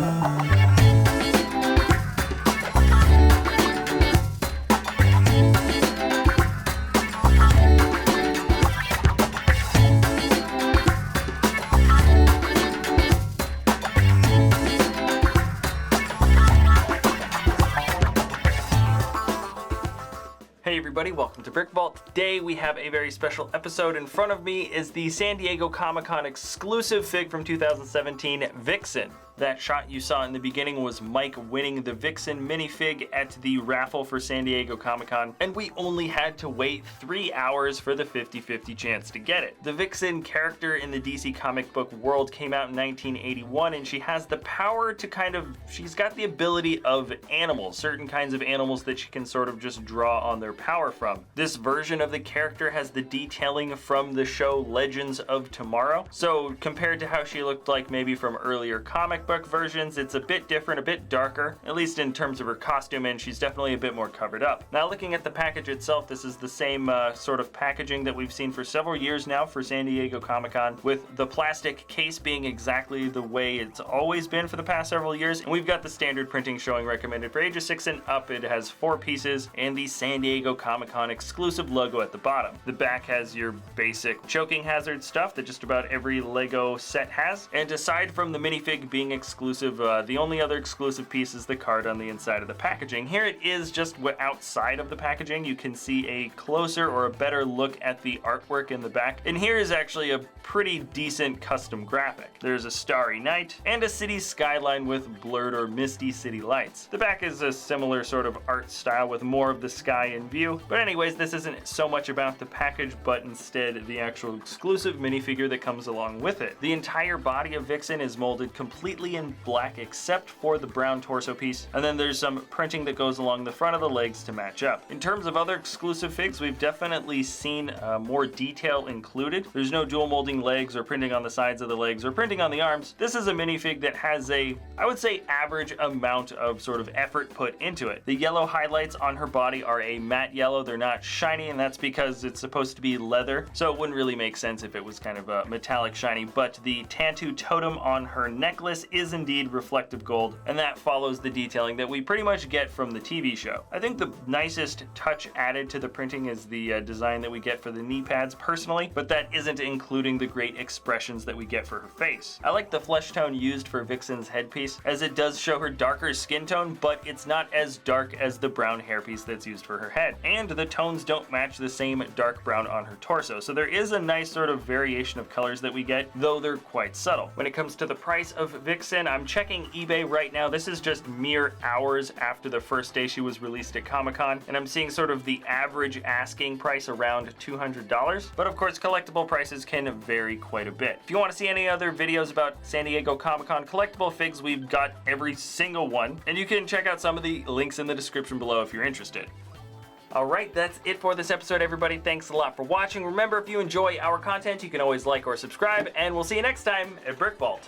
Hey everybody, welcome to BrickVault. Today we have a very special episode. In front of me is the San Diego Comic-Con exclusive fig from 2017, Vixen. That shot you saw in the beginning was Mike winning the Vixen minifig at the raffle for San Diego Comic-Con, and we only had to wait 3 hours for the 50-50 chance to get it. The Vixen character in the DC comic book world came out in 1981, and she has the power to she's got the ability of animals, certain kinds of animals that she can sort of just draw on their power from. This version of the character has the detailing from the show Legends of Tomorrow, so compared to how she looked like maybe from earlier comic book versions, it's a bit different, a bit darker, at least in terms of her costume, and she's definitely a bit more covered up. Now, looking at the package itself, this is the same sort of packaging that we've seen for several years now for San Diego Comic-Con, with the plastic case being exactly the way it's always been for the past several years. And we've got the standard printing showing recommended for ages 6 and up. It has 4 pieces and the San Diego Comic-Con exclusive logo at the bottom. The back has your basic choking hazard stuff that just about every Lego set has. And aside from the minifig being exclusive, the only other exclusive piece is the card on the inside of the packaging. Here it is just outside of the packaging. You can see a closer or a better look at the artwork in the back. And here is actually a pretty decent custom graphic. There's a starry night and a city skyline with blurred or misty city lights. The back is a similar sort of art style with more of the sky in view. But anyways, this isn't so much about the package, but instead the actual exclusive minifigure that comes along with it. The entire body of Vixen is molded completely in black except for the brown torso piece, and then there's some printing that goes along the front of the legs to match up. In terms of other exclusive figs, we've definitely seen more detail included. There's no dual molding legs or printing on the sides of the legs or printing on the arms. This is a minifig that has a, I would say, average amount of sort of effort put into it. The yellow highlights on her body are a matte yellow. They're not shiny, and that's because it's supposed to be leather, so it wouldn't really make sense if it was kind of a metallic shiny. But the tattoo totem on her necklace is indeed reflective gold, and that follows the detailing that we pretty much get from the TV show. I think the nicest touch added to the printing is the design that we get for the knee pads personally, but that isn't including the great expressions that we get for her face. I like the flesh tone used for Vixen's headpiece, as it does show her darker skin tone, but it's not as dark as the brown hairpiece that's used for her head. And the tones don't match the same dark brown on her torso, so there is a nice sort of variation of colors that we get, though they're quite subtle. When it comes to the price of Vixen, I'm checking eBay right now. This is just mere hours after the first day she was released at Comic-Con, and I'm seeing sort of the average asking price around $200, but of course collectible prices can vary quite a bit. If you want to see any other videos about San Diego Comic-Con collectible figs, we've got every single one, and you can check out some of the links in the description below if you're interested. Alright, that's it for this episode, everybody. Thanks a lot for watching. Remember, if you enjoy our content, you can always like or subscribe, and we'll see you next time at BrickVault.